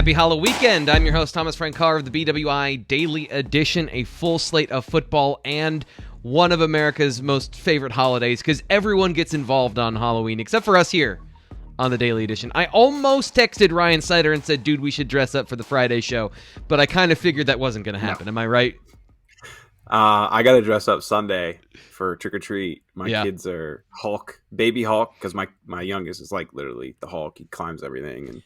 Happy Halloween weekend. I'm your host, Thomas Frank Carr of the BWI Daily Edition, a full slate of football and one of America's most favorite holidays because everyone gets involved on Halloween except for us here on the Daily Edition. I almost texted Ryan Snyder and said, dude, we should dress up for the Friday show, but I kind of figured that wasn't going to happen. No. Am I right? I got to dress up Sunday for trick or treat. My kids are Hulk, baby Hulk, because my youngest is like literally the Hulk. He climbs everything, and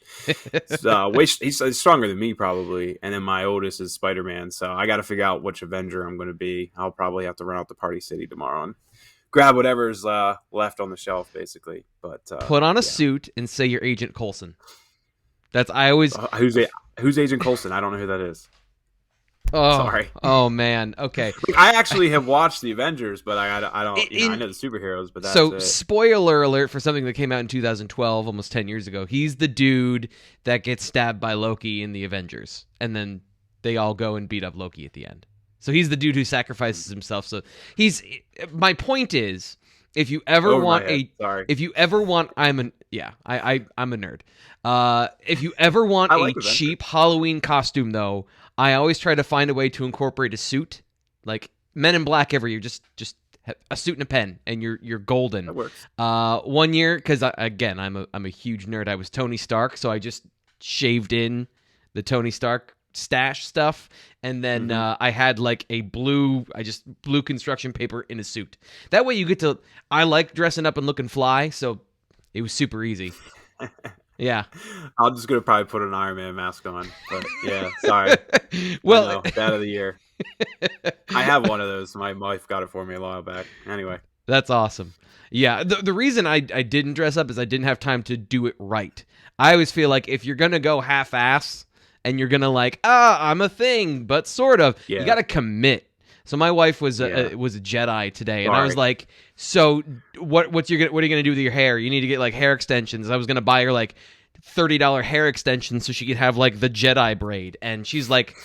he's stronger than me probably. And then my oldest is Spider-Man. So I got to figure out which Avenger I'm going to be. I'll probably have to run out to Party City tomorrow and grab whatever's left on the shelf, basically. But put on a suit and say you're Agent Coulson. That's I always who's Agent Coulson? I don't know who that is. Oh, sorry. Oh man. Okay. I actually have watched the Avengers, but I don't. I know the superheroes, but that's so spoiler alert for something that came out in 2012, almost 10 years ago. He's the dude that gets stabbed by Loki in the Avengers, and then they all go and beat up Loki at the end. So he's the dude who sacrifices himself. So he's. My point is, if you ever I'm a nerd. If you ever want a cheap Halloween costume, though. I always try to find a way to incorporate a suit, like Men in Black every year. Just a suit and a pen, and you're golden. That works. One year, because I'm a huge nerd. I was Tony Stark, so I just shaved in the Tony Stark stash stuff, and then I had like blue construction paper in a suit. That way, you get to. I like dressing up and looking fly, so it was super easy. Yeah. I'm just going to probably put an Iron Man mask on. But yeah, sorry. Well, bad of the year. I have one of those. My wife got it for me a while back. Anyway. That's awesome. Yeah. The reason I didn't dress up is I didn't have time to do it right. I always feel like if you're going to go half-ass and you're going to I'm a thing, but sort of, you got to commit. So my wife was a Jedi today, and I was like, "So what are you gonna do with your hair? You need to get like hair extensions." I was gonna buy her like $30 hair extensions so she could have like the Jedi braid, and she's like,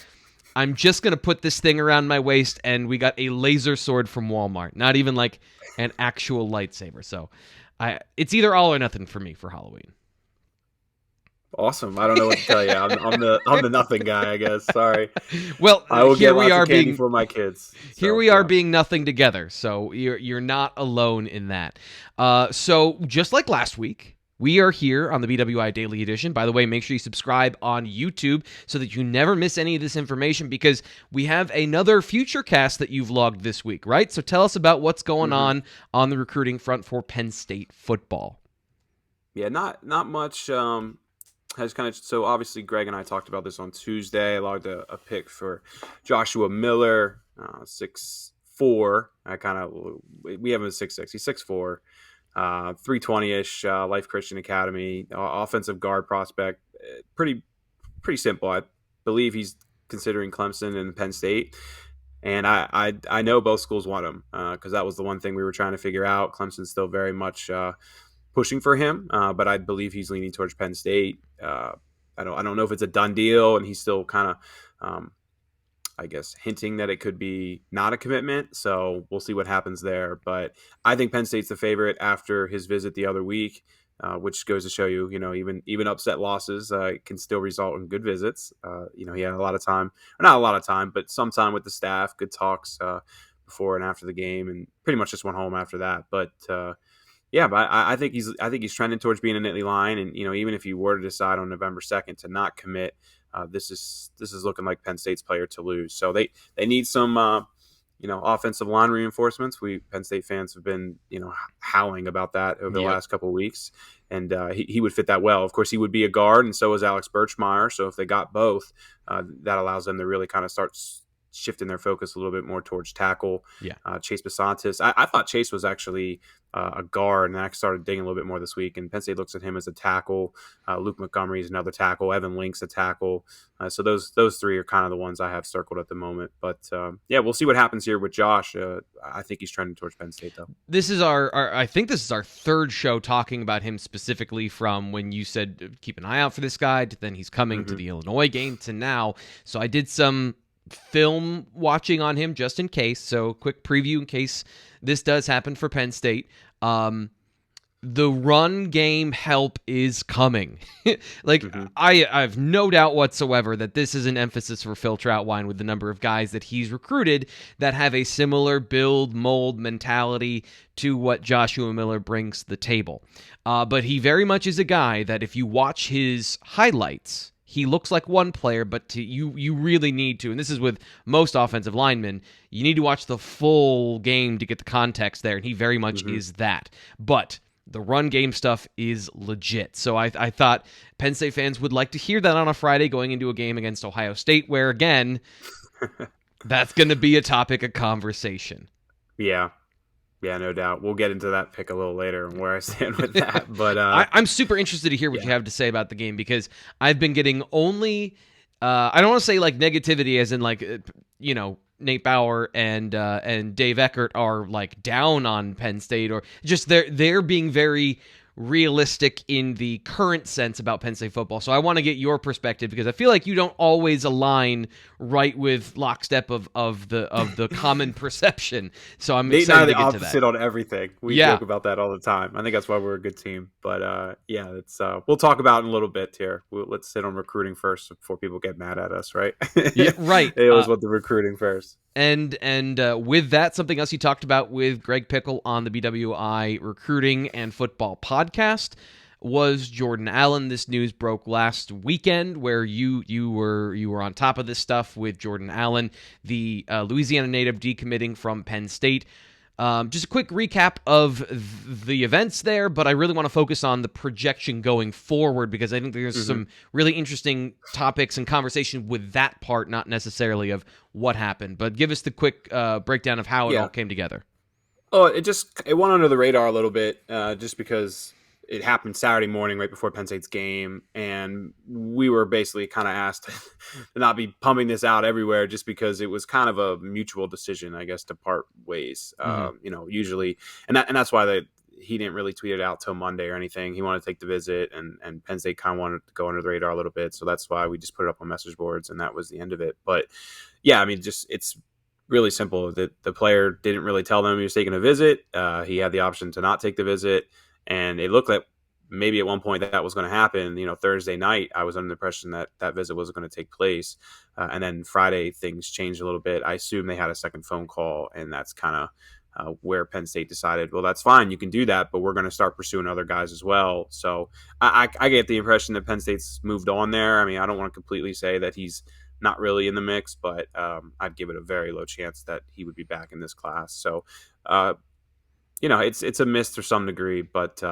"I'm just gonna put this thing around my waist," and we got a laser sword from Walmart, not even like an actual lightsaber. So it's either all or nothing for me for Halloween. Awesome. I don't know what to tell you. I'm the nothing guy, I guess. Sorry. Well, I will get lots of candy for my kids. Here we are being nothing together. So you're not alone in that. So just like last week, we are here on the BWI Daily Edition. By the way, make sure you subscribe on YouTube so that you never miss any of this information because we have another FutureCast that you've logged this week, right? So tell us about what's going on the recruiting front for Penn State football. Yeah, not much. So obviously Greg and I talked about this on Tuesday. I logged a pick for Joshua Miller, 6'4". We have him at 6'6". He's 6'4", 320-ish, Life Christian Academy, offensive guard prospect. Pretty simple. I believe he's considering Clemson and Penn State. And I know both schools want him because that was the one thing we were trying to figure out. Clemson's still very much pushing for him, but I believe he's leaning towards Penn State. I don't know if it's a done deal, and he's still kind of, I guess, hinting that it could be not a commitment. So we'll see what happens there. But I think Penn State's the favorite after his visit the other week, which goes to show you, even upset losses can still result in good visits. He had not a lot of time, but some time with the staff, good talks before and after the game, and pretty much just went home after that. But yeah, but I think he's trending towards being a Nittany Lion, and even if you were to decide on November 2nd to not commit, this is looking like Penn State's player to lose. So they need some offensive line reinforcements. Penn State fans have been howling about that over the last couple of weeks, and he would fit that well. Of course, he would be a guard, and so is Alex Birchmeier. So if they got both, that allows them to really kind of start shifting their focus a little bit more towards tackle. Chase Basantis. I thought Chase was actually a guard, and I started digging a little bit more this week, and Penn State looks at him as a tackle. Luke Montgomery is another tackle. Evan Link's a tackle. So those three are kind of the ones I have circled at the moment. But we'll see what happens here with Josh. I think he's trending towards Penn State, though. This is I think this is our third show talking about him specifically, from when you said keep an eye out for this guy to then he's coming to the Illinois game to now. So I did some film watching on him just in case. So quick preview in case this does happen for Penn State. the run game help is coming. Like, Mm-hmm. I have no doubt whatsoever that this is an emphasis for Phil Troutwine with the number of guys that he's recruited that have a similar build mold mentality to what Joshua Miller brings to the table. But he very much is a guy that if you watch his highlights, he looks like one player, but you really need to, and this is with most offensive linemen, you need to watch the full game to get the context there, and he very much is that. But the run game stuff is legit. So I thought Penn State fans would like to hear that on a Friday going into a game against Ohio State, where, again, that's going to be a topic of conversation. Yeah. Yeah, no doubt. We'll get into that pick a little later and where I stand with that. But I'm super interested to hear what you have to say about the game, because I've been getting only, I don't want to say like negativity as in like, Nate Bauer and Dave Eckert are like down on Penn State, or just they're being very realistic in the current sense about Penn State football. So I want to get your perspective, because I feel like you don't always align right with lockstep of the common perception. So I'm Nate excited and I to are get the to opposite that. on everything. We joke about that all the time. I think that's why we're a good team. But it's we'll talk about it in a little bit here. Let's sit on recruiting first before people get mad at us, right? Yeah, right. They always want the recruiting first. And with that, something else you talked about with Greg Pickle on the BWI Recruiting and Football podcast was Jordan Allen. This news broke last weekend, where you were on top of this stuff with Jordan Allen, the Louisiana native decommitting from Penn State. Just a quick recap of the events there, but I really want to focus on the projection going forward, because I think there's some really interesting topics and conversation with that part, not necessarily of what happened. But give us the quick breakdown of how it all came together. Oh, it went under the radar a little bit, just because it happened Saturday morning right before Penn State's game, and we were basically kind of asked to not be pumping this out everywhere, just because it was kind of a mutual decision, I guess, to part ways. Usually, and that's why he didn't really tweet it out till Monday or anything. He wanted to take the visit, and Penn State kind of wanted to go under the radar a little bit, so that's why we just put it up on message boards, and that was the end of it. But yeah, I mean, it's really simple. That the player didn't really tell them he was taking a visit. He had the option to not take the visit. And it looked like maybe at one point that was going to happen. Thursday night, I was under the impression that visit was going to take place. And then Friday, things changed a little bit. I assume they had a second phone call, and that's kind of where Penn State decided, well, that's fine. You can do that, but we're going to start pursuing other guys as well. So I get the impression that Penn State's moved on there. I mean, I don't want to completely say that he's not really in the mix, but I'd give it a very low chance that he would be back in this class. So, it's a miss to some degree, but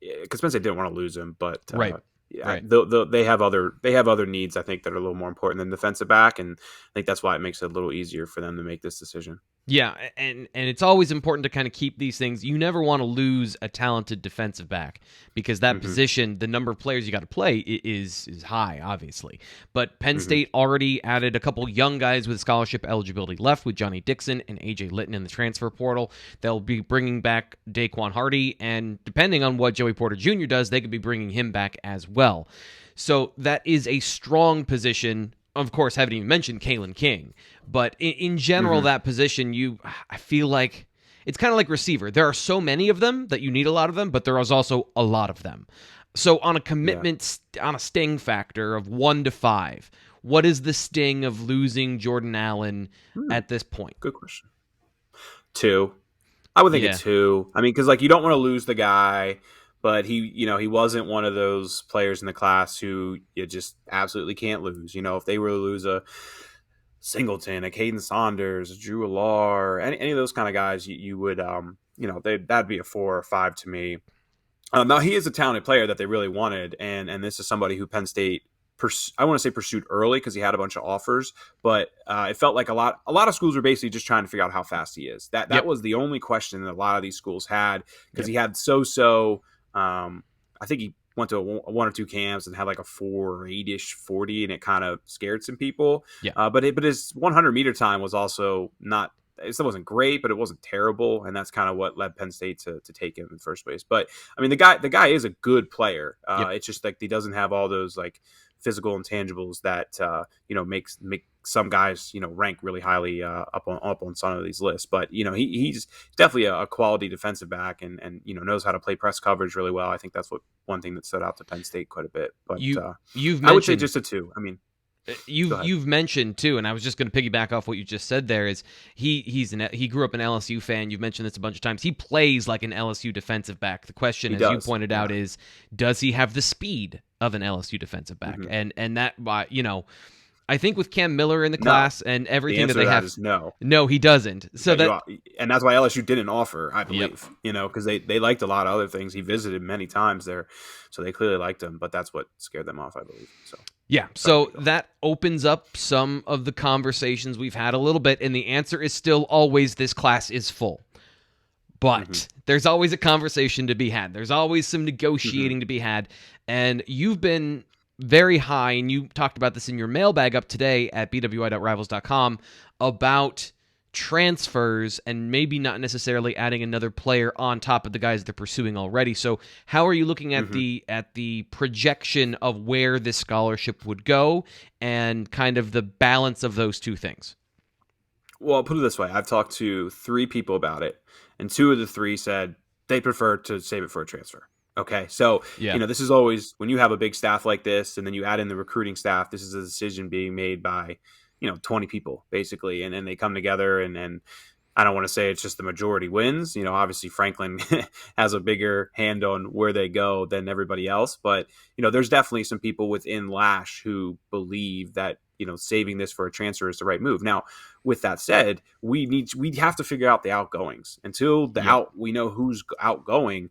because Penn State didn't want to lose him, but Right. they have other needs, I think, that are a little more important than defensive back, and I think that's why it makes it a little easier for them to make this decision. Yeah, and it's always important to kind of keep these things. You never want to lose a talented defensive back, because that position, the number of players you got to play is high, obviously. But Penn State already added a couple young guys with scholarship eligibility left, with Johnny Dixon and A.J. Litton in the transfer portal. They'll be bringing back Daquan Hardy, and depending on what Joey Porter Jr. does, they could be bringing him back as well. So that is a strong position. Of course, haven't even mentioned Kalen King. But in general, that position, I feel like it's kind of like receiver. There are so many of them that you need a lot of them, but there is also a lot of them. So on a commitment, on a sting factor of 1 to 5, what is the sting of losing Jordan Allen at this point? Good question. 2. I would think a 2. I mean, because you don't want to lose the guy, but he wasn't one of those players in the class who you just absolutely can't lose. If they were to lose a Singleton, a Caden Saunders, a Drew Alar, any of those kind of guys, you would, that'd be a 4 or 5 to me. Now, he is a talented player that they really wanted, and this is somebody who Penn State, I want to say pursued early, because he had a bunch of offers, but it felt like a lot of schools were basically just trying to figure out how fast he is. That was the only question that a lot of these schools had, because he had I think he went to one or two camps and had like a 4.8-ish 40, and it kind of scared some people. Yeah. But his 100-meter time was also not. It still wasn't great, but it wasn't terrible, and that's kind of what led Penn State to take him in the first place. But I mean, the guy is a good player. It's just like he doesn't have all those like physical intangibles that makes some guys, rank really highly up on some of these lists. But he's definitely a quality defensive back, and knows how to play press coverage really well. I think that's one thing that stood out to Penn State quite a bit. But I would say just a 2. I mean, you've mentioned too, and I was just going to piggyback off what you just said there. Is he grew up an LSU fan? You've mentioned this a bunch of times. He plays like an LSU defensive back. The question, as you pointed out, is does he have the speed of an LSU defensive back? Mm-hmm. And that, I think with Cam Miller in the class and everything that they have, is no, he doesn't. So and that's why LSU didn't offer, I believe, because they liked a lot of other things. He visited many times there, so they clearly liked him. But that's what scared them off, I believe. So that opens up some of the conversations we've had a little bit, and the answer is still always this class is full. But there's always a conversation to be had. There's always some negotiating to be had, and you've been very high, and you talked about this in your mailbag up today at bwi.rivals.com about transfers and maybe not necessarily adding another player on top of the guys they're pursuing already. So how are you looking at the projection of where this scholarship would go and kind of the balance of those two things? Well, I'll put it this way. I've talked to 3 people about it, and 2 of the 3 said they prefer to save it for a transfer. Okay, so, this is always, when you have a big staff like this and then you add in the recruiting staff, this is a decision being made by, 20 people, basically, and they come together, and I don't want to say it's just the majority wins. Obviously Franklin has a bigger hand on where they go than everybody else, but, there's definitely some people within Lash who believe that, saving this for a transfer is the right move. Now, with that said, we have to figure out the outgoings. Until we know who's outgoing,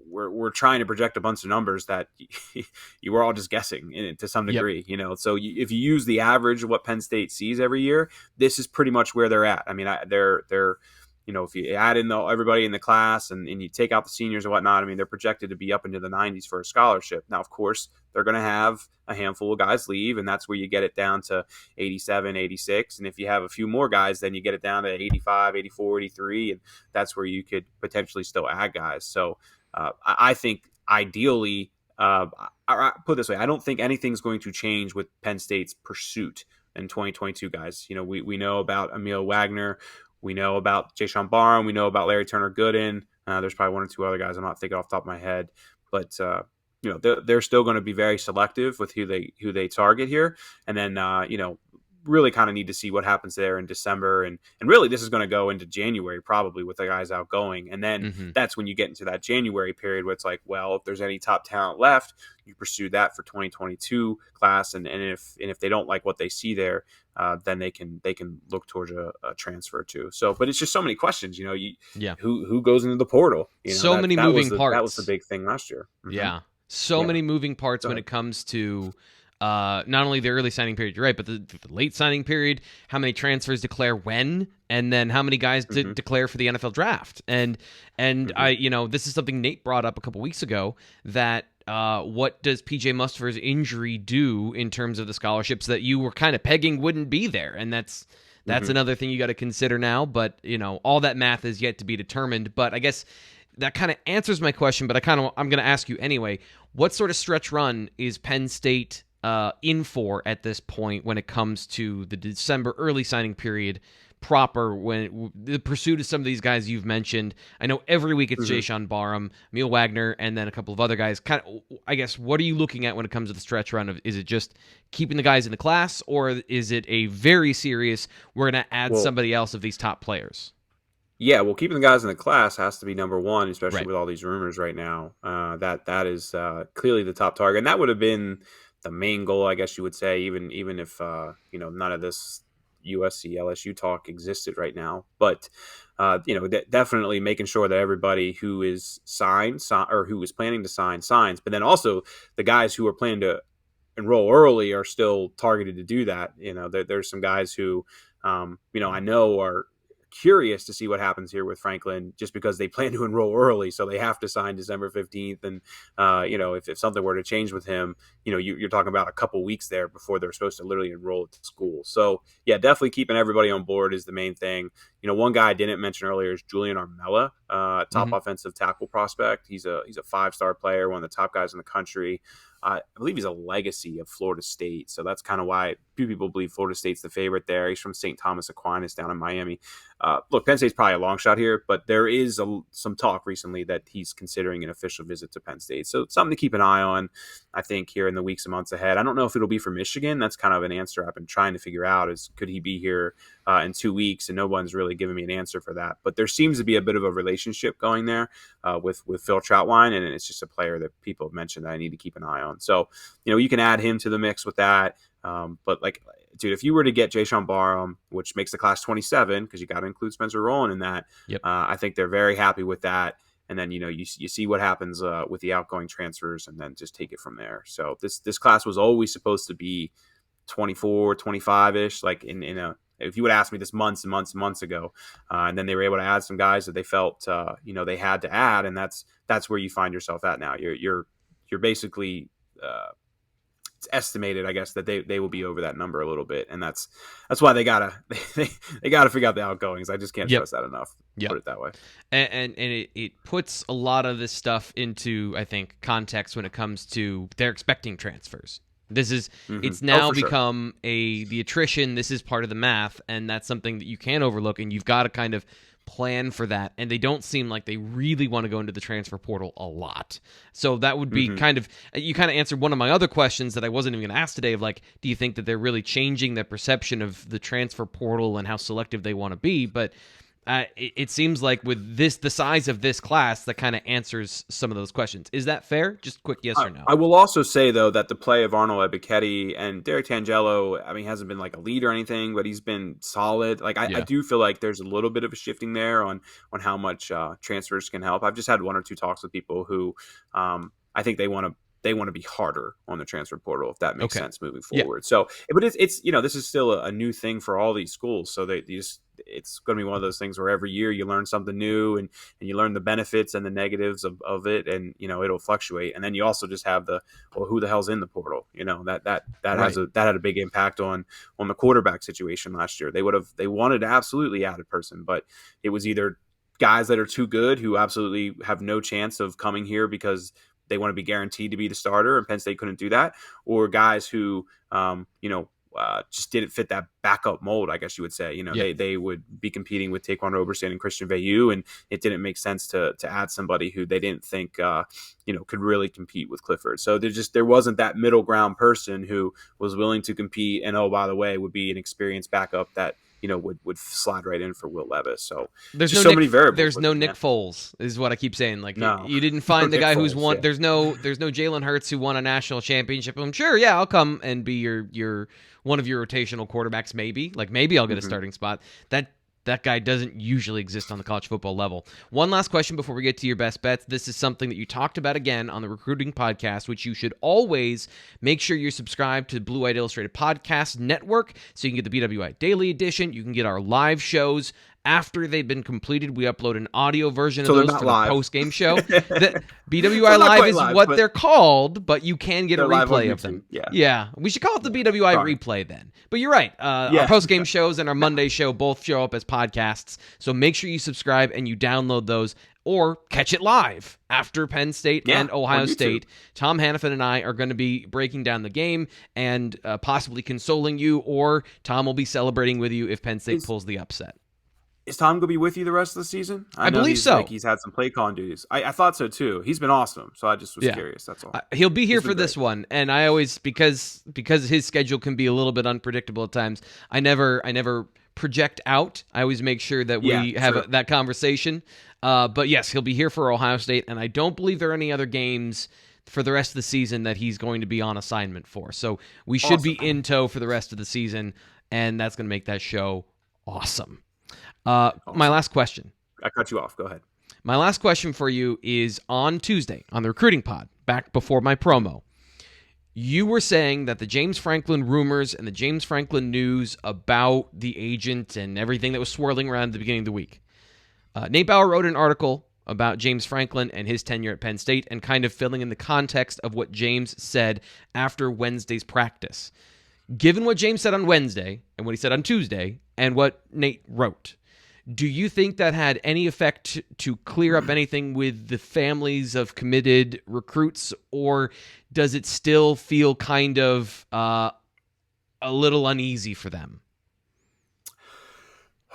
we're trying to project a bunch of numbers that you were all just guessing to some degree, So if you use the average of what Penn State sees every year, this is pretty much where they're at. I mean, they're if you add in everybody in the class and you take out the seniors and whatnot, I mean, they're projected to be up into the 90s for a scholarship. Now, of course, they're going to have a handful of guys leave, and that's where you get it down to 87, 86. And if you have a few more guys, then you get it down to 85, 84, 83, and that's where you could potentially still add guys. So I think ideally, I put it this way, I don't think anything's going to change with Penn State's pursuit in 2022, guys. We know about Emil Wagner. We know about Jayshawn Barham. We know about Larry Turner-Gooden. There's probably 1 or 2 other guys I'm not thinking off the top of my head. But, they're still going to be very selective with who they target here. And then, really kind of need to see what happens there in December. And really, this is going to go into January probably with the guys outgoing. And then that's when you get into that January period where it's like, well, if there's any top talent left, you pursue that for 2022 class. And if they don't like what they see there, then they can look towards a transfer too. So, but it's just so many questions, who goes into the portal? Many moving parts. That was the big thing last year. Yeah. Many moving parts when it comes to not only the early signing period, you're right, but the late signing period, how many transfers declare when, and then how many guys declare for the NFL draft. And I, this is something Nate brought up a couple weeks ago, that what does PJ Mustipher's injury do in terms of the scholarships that you were kind of pegging wouldn't be there? And that's another thing you got to consider now. But, all that math is yet to be determined. But I guess that kind of answers my question, but I'm going to ask you anyway. What sort of stretch run is Penn State in for at this point when it comes to the December early signing period proper, when the pursuit of some of these guys you've mentioned? I know every week it's Jayshawn Barham, Emil Wagner, and then a couple of other guys. Kind of, I guess, what are you looking at when it comes to the stretch run? Is it just keeping the guys in the class, or is it a very serious, we're going to add somebody else of these top players? Yeah, well, keeping the guys in the class has to be number one, especially with all these rumors right now. That is clearly the top target, and that would have been the main goal, I guess you would say, even if none of this USC LSU talk existed right now. But definitely making sure that everybody who is signed or who is planning to sign signs, but then also the guys who are planning to enroll early are still targeted to do that. There's some guys who I know are curious to see what happens here with Franklin, just because they plan to enroll early, so they have to sign December 15th. And if something were to change with him, you're talking about a couple weeks there before they're supposed to literally enroll at school. So yeah, definitely keeping everybody on board is the main thing. One guy I didn't mention earlier is Julian Armella, top offensive tackle prospect. He's a 5-star player, one of the top guys in the country. I believe he's a legacy of Florida State. So that's kind of why a few people believe Florida State's the favorite there. He's from St. Thomas Aquinas down in Miami. Look, Penn State's probably a long shot here, but there is some talk recently that he's considering an official visit to Penn State. So it's something to keep an eye on, I think, here in the weeks and months ahead. I don't know if it'll be for Michigan. That's kind of an answer I've been trying to figure out is could he be here in 2 weeks? And no one's really given me an answer for that. But there seems to be a bit of a relationship going there with Phil Troutwine, and it's just a player that people have mentioned that I need to keep an eye on. So, you can add him to the mix with that. But dude, if you were to get Jayshon Barham, which makes the class 27, because you got to include Spencer Rowland in that, yep. I think they're very happy with that. And then, you see what happens with the outgoing transfers and then just take it from there. So this class was always supposed to be 24, 25-ish, like if you would ask me this months and months and months ago, and then they were able to add some guys that they felt, they had to add. And that's where you find yourself at now. You're basically, it's estimated, I guess, that they will be over that number a little bit, and that's why they gotta figure out the outgoings. I just can't stress that enough. Put it that way. And it puts a lot of this stuff into, I think, context when it comes to they're expecting transfers. This is it's now become the attrition. This is part of the math, and that's something that you can't overlook, and you've got to kind of plan for that. And they don't seem like they really want to go into the transfer portal a lot. So that would be you kind of answered one of my other questions that I wasn't even going to ask today of do you think that they're really changing the perception of the transfer portal and how selective they want to be? But it seems like with the size of this class, that kind of answers some of those questions. Is that fair? Just quick yes or no. I will also say, though, that the play of Arnold Ebiketie and Derek Tangelo, he hasn't been like a lead or anything, but he's been solid. I do feel like there's a little bit of a shifting there on how much transfers can help. I've just had one or two talks with people who I think they want to be harder on the transfer portal, if that makes sense moving forward. So, but it's this is still a new thing for all these schools. So it's going to be one of those things where every year you learn something new and you learn the benefits and the negatives of it, and it'll fluctuate. And then you also just have who the hell's in the portal? That had a big impact on the quarterback situation last year. They wanted to absolutely add a person, but it was either guys that are too good who absolutely have no chance of coming here because they want to be guaranteed to be the starter, and Penn State couldn't do that, or guys who, just didn't fit that backup mold, I guess you would say. They would be competing with Taquan Roberson and Christian Veilleux, and it didn't make sense to add somebody who they didn't think, could really compete with Clifford. So there wasn't that middle ground person who was willing to compete, and, oh, by the way, would be an experienced backup that, would slide right in for Will Levis. So there's many variables. There's no Nick Foles, is what I keep saying. You didn't find the guy who's won. Yeah. There's no Jalen Hurts who won a national championship. I'm sure, I'll come and be your one of your rotational quarterbacks. Maybe I'll get a starting spot. That guy doesn't usually exist on the college football level. One last question before we get to your best bets. This is something that you talked about again on the recruiting podcast, which you should always make sure you're subscribed to Blue White Illustrated Podcast Network so you can get the BWI Daily Edition. You can get our live shows after they've been completed. We upload an audio version of those for the post-game show. The BWI Live is what they're called, but you can get a replay of them. Yeah. We should call it the BWI Replay then. But you're right. Our post-game shows and our Monday show both show up as podcasts. So make sure you subscribe and you download those or catch it live after Penn State and Ohio State. Tom Hannafin and I are going to be breaking down the game and possibly consoling you, or Tom will be celebrating with you if Penn State pulls the upset. Is Tom going to be with you the rest of the season? I believe so. He's had some play calling duties. I thought so too. He's been awesome. So I just was curious. That's all. He'll be here for this one. And I always, because his schedule can be a little bit unpredictable at times, I never project out. I always make sure that we have that conversation. But yes, he'll be here for Ohio State. And I don't believe there are any other games for the rest of the season that he's going to be on assignment for. So we should be in tow for the rest of the season. And that's going to make that show awesome. My last question. I cut you off. Go ahead. My last question for you is on Tuesday on the recruiting pod, back before my promo. You were saying that the James Franklin rumors and the James Franklin news about the agent and everything that was swirling around at the beginning of the week. Nate Bauer wrote an article about James Franklin and his tenure at Penn State and kind of filling in the context of what James said after Wednesday's practice. Given what James said on Wednesday and what he said on Tuesday and what Nate wrote, Do you think that had any effect to clear up anything with the families of committed recruits, or does it still feel kind of a little uneasy for them?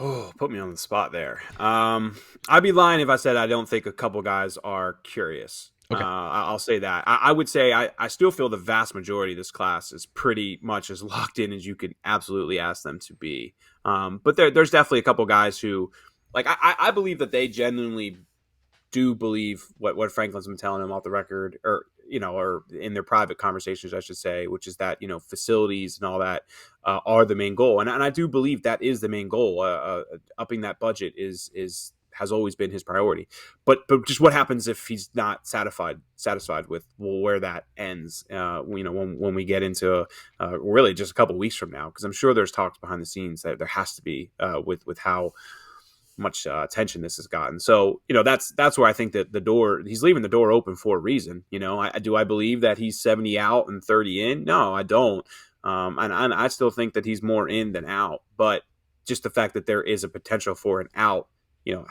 Oh, put me on the spot there. I'd be lying if I said I don't think a couple guys are curious. Okay. I'll say that. I would say I still feel the vast majority of this class is pretty much as locked in as you could absolutely ask them to be. But there's definitely a couple guys who, like, I believe that they genuinely do believe what Franklin's been telling them off the record, or in their private conversations, I should say, which is that facilities and all that are the main goal, and I do believe that is the main goal. Upping that budget has always been his priority, but just what happens if he's not satisfied with where that ends? When we get into really just a couple of weeks from now, because I'm sure there's talks behind the scenes that there has to be with how much attention this has gotten. So, that's where I think that he's leaving the door open for a reason. Do I believe that he's 70 out and 30 in? No, I don't. And I still think that he's more in than out, but just the fact that there is a potential for an out,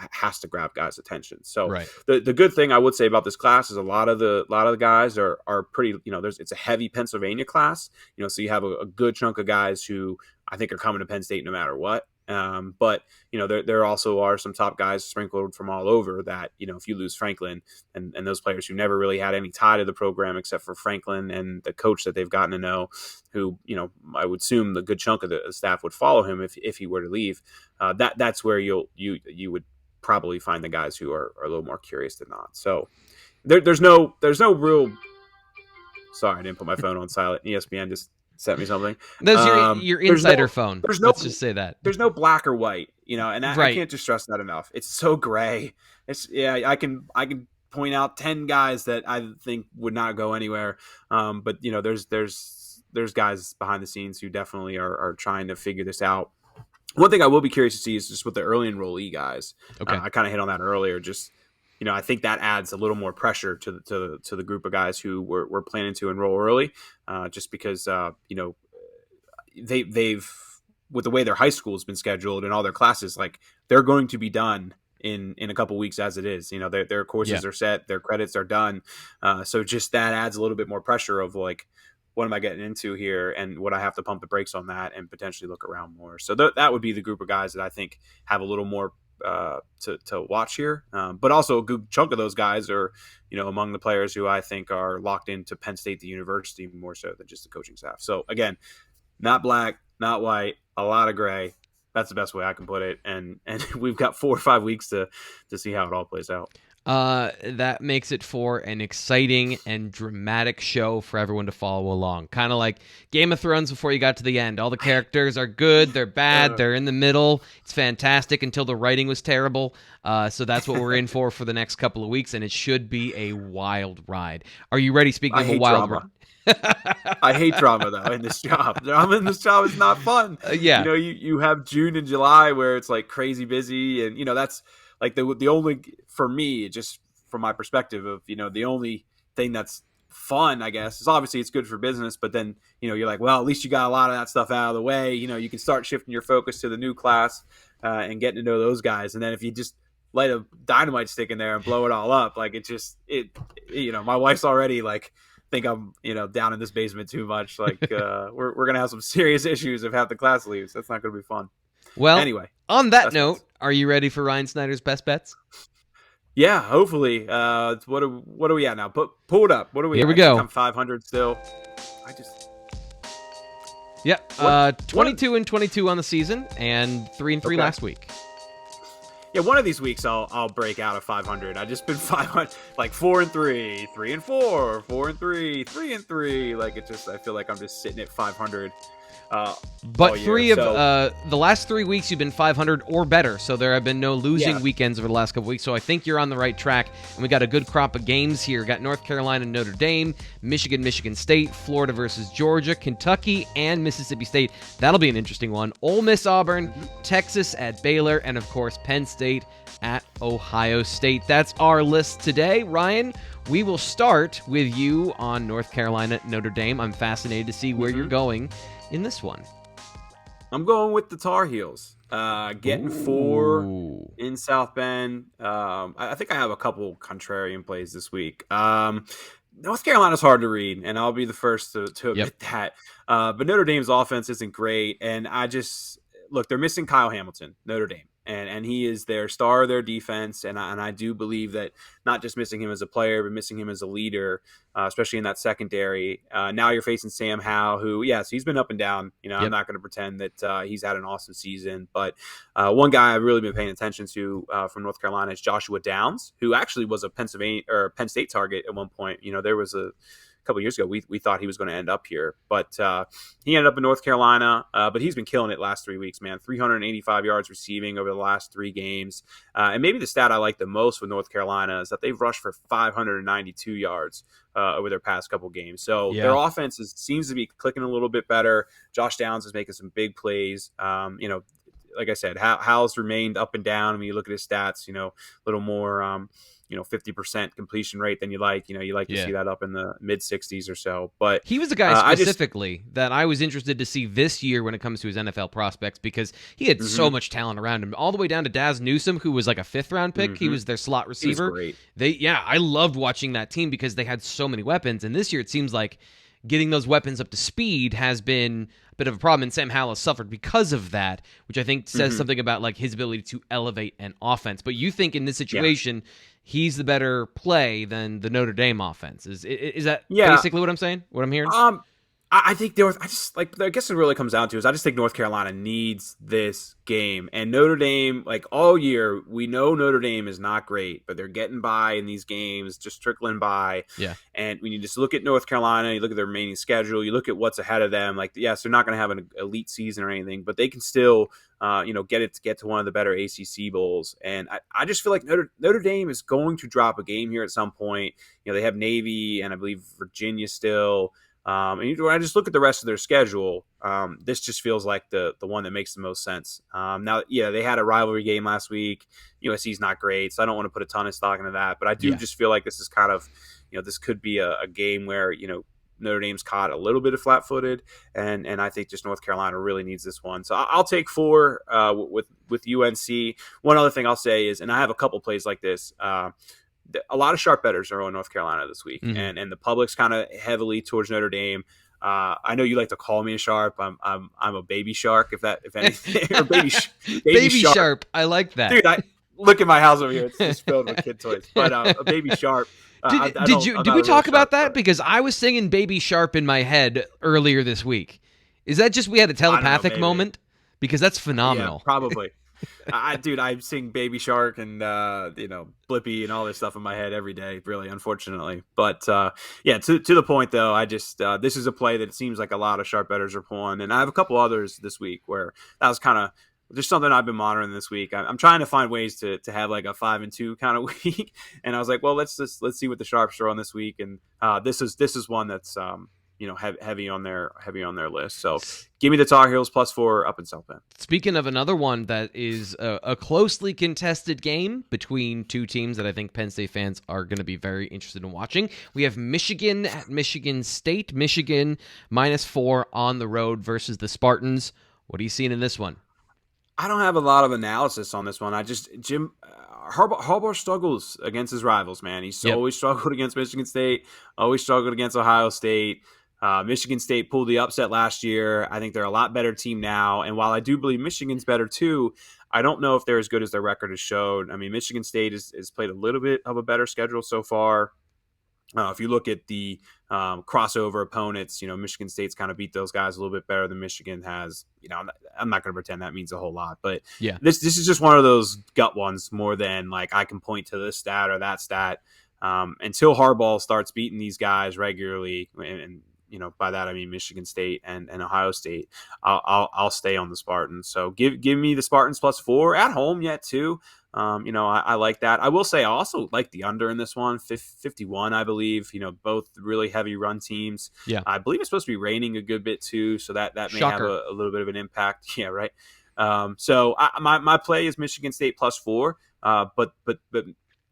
has to grab guys' attention. So right. The good thing I would say about this class is a lot of the guys are pretty, it's a heavy Pennsylvania class, so you have a good chunk of guys who I think are coming to Penn State no matter what. But there also are some top guys sprinkled from all over that, if you lose Franklin and those players who never really had any tie to the program except for Franklin and the coach that they've gotten to know, who, I would assume the good chunk of the staff would follow him if he were to leave. That's where you would probably find the guys who are a little more curious than not. So there's no real. Sorry, I didn't put my phone on silent. ESPN just sent me something. That's your insider phone. Let's just say that. There's no black or white, and I can't just stress that enough. It's so gray. I can point out 10 guys that I think would not go anywhere. But there's guys behind the scenes who definitely are trying to figure this out. One thing I will be curious to see is just with the early enrollee guys. Okay. I kind of hit on that earlier. Just, I think that adds a little more pressure to the group of guys who were planning to enroll early, just because they've with the way their high school has been scheduled and all their classes, like they're going to be done in a couple weeks as it is. Their courses are set, their credits are done, so just that adds a little bit more pressure of like, what am I getting into here, and would I have to pump the brakes on that and potentially look around more? So that would be the group of guys that I think have a little more to watch here, but also a good chunk of those guys are among the players who I think are locked into Penn State the university more so than just the coaching staff. So again, not black, not white, a lot of gray. That's the best way I can put it, and we've got 4 or 5 weeks to see how it all plays out. That makes it for an exciting and dramatic show for everyone to follow along. Kind of like Game of Thrones before you got to the end. All the characters are good, they're bad, they're in the middle. It's fantastic until the writing was terrible. So that's what we're in for the next couple of weeks, and it should be a wild ride. Are you ready? Speaking of a wild ride. I hate drama though in this job. Drama in this job is not fun. Yeah. You have June and July where it's like crazy busy, and that's like the only, for me, just from my perspective of, the only thing that's fun, I guess, is obviously it's good for business, but then, you're like, well, at least you got a lot of that stuff out of the way. You can start shifting your focus to the new class and getting to know those guys. And then if you just light a dynamite stick in there and blow it all up, like my wife's already like, think I'm, down in this basement too much. Like we're going to have some serious issues if half the class leaves. That's not going to be fun. Well, anyway, on that note, are you ready for Ryan Snyder's best bets? Yeah, hopefully. What are we at now? Pull it up. What are we? Here at? we go. I'm 500 still. Yep. 22 and 22 on the season, and 3 and 3 last week. Yeah, one of these weeks I'll break out of 500. I've just been 500, like 4 and 3, 3 and 4, 4 and 3, 3 and 3. Like I feel like I'm just sitting at 500. But the last 3 weeks you've been 500 or better, so there have been no losing weekends over the last couple weeks, so I think you're on the right track, and we got a good crop of games here. Got North Carolina, Notre Dame, Michigan State, Florida versus Georgia, Kentucky, and Mississippi State. That'll be an interesting one. Ole Miss, Auburn, Texas at Baylor, and of course Penn State at Ohio State. That's our list today. Ryan, we will start with you on North Carolina, Notre Dame. I'm fascinated to see where you're going in this one. I'm going with the Tar Heels. Getting 4 Ooh. in South Bend. I think I have a couple contrarian plays this week. North Carolina's hard to read, and I'll be the first to Yep. admit that. But Notre Dame's offense isn't great, and I just look. They're missing Kyle Hamilton, Notre Dame, and he is their star of their defense, and I do believe that not just missing him as a player, but missing him as a leader, especially in that secondary. Now you're facing Sam Howell, who, yes, he's been up and down. I'm Yep. not going to pretend that he's had an awesome season, but one guy I've really been paying attention to from North Carolina is Joshua Downs, who actually was a Penn State target at one point. There was a couple years ago we thought he was going to end up here, but he ended up in North Carolina. But he's been killing it last 3 weeks, man. 385 yards receiving over the last 3 games. And maybe the stat I like the most with North Carolina is that they've rushed for 592 yards over their past couple games. So their offense seems to be clicking a little bit better. Josh Downs is making some big plays. Like I said, Howell's remained up and down. I mean, you look at his stats, a little more, 50% completion rate than you like. You like to see that up in the mid 60s or so. But he was a guy specifically that I was interested to see this year when it comes to his NFL prospects, because he had so much talent around him, all the way down to Daz Newsome, who was like a 5th round pick. He was their slot receiver. He was great. I loved watching that team because they had so many weapons. And this year it seems like getting those weapons up to speed has been a bit of a problem, and Sam Howell has suffered because of that, which I think says something about like his ability to elevate an offense. But you think in this situation, he's the better play than the Notre Dame offense? Is that basically what I'm saying? What I'm hearing? I think I guess it really comes down to is I just think North Carolina needs this game. And Notre Dame, like all year, we know Notre Dame is not great, but they're getting by in these games, just trickling by. Yeah. And when you just look at North Carolina, you look at their remaining schedule, you look at what's ahead of them, like, yes, they're not going to have an elite season or anything, but they can still, get to one of the better ACC bowls. And I just feel like Notre Dame is going to drop a game here at some point. They have Navy and I believe Virginia still. And when I just look at the rest of their schedule, this just feels like the one that makes the most sense. Now, they had a rivalry game last week. USC's not great, so I don't want to put a ton of stock into that. But I do just feel like this is kind of, this could be a game where, Notre Dame's caught a little bit of flat-footed, and I think just North Carolina really needs this one. So I'll take 4 with UNC. One other thing I'll say is, and I have a couple plays like this, a lot of sharp bettors are on North Carolina this week, and the public's kind of heavily towards Notre Dame. I know you like to call me a sharp. I'm a baby shark, if anything, or baby sharp. I like that, dude. I look at my house over here; it's just filled with kid toys. But a baby sharp. Did we talk about that? Because I was singing Baby Sharp in my head earlier this week. Is that just we had a telepathic moment? Because that's phenomenal. Yeah, probably. I sing Baby Shark and Blippi and all this stuff in my head every day, really, unfortunately. But to the point though, I just this is a play that it seems like a lot of sharp bettors are pulling, and I have a couple others this week where that was kind of just something I've been monitoring this week. I'm trying to find ways to have like a 5-2 kind of week, and I was like, well, let's see what the sharps are on this week, and this is one that's heavy on their list. So give me the Tar Heels +4 up in South Bend. Speaking of another one that is a closely contested game between two teams that I think Penn State fans are going to be very interested in watching, we have Michigan at Michigan State. Michigan -4 on the road versus the Spartans. What are you seeing in this one? I don't have a lot of analysis on this one. Harbaugh struggles against his rivals, man. He's always struggled against Michigan State, always struggled against Ohio State. Michigan State pulled the upset last year. I think they're a lot better team now. And while I do believe Michigan's better too, I don't know if they're as good as their record has showed. I mean, Michigan State has played a little bit of a better schedule so far. If you look at the crossover opponents, Michigan State's kind of beat those guys a little bit better than Michigan has. I'm not going to pretend that means a whole lot, but this is just one of those gut ones more than like I can point to this stat or that stat. Until Harbaugh starts beating these guys regularly, and by that I mean Michigan State and Ohio State, I'll stay on the Spartans. So give me the Spartans +4 at home yet too. I like that. I will say I also like the under in this one, 51, I believe. Both really heavy run teams. Yeah, I believe it's supposed to be raining a good bit too, so that may have a little bit of an impact. Yeah, right. So my play is Michigan State +4, but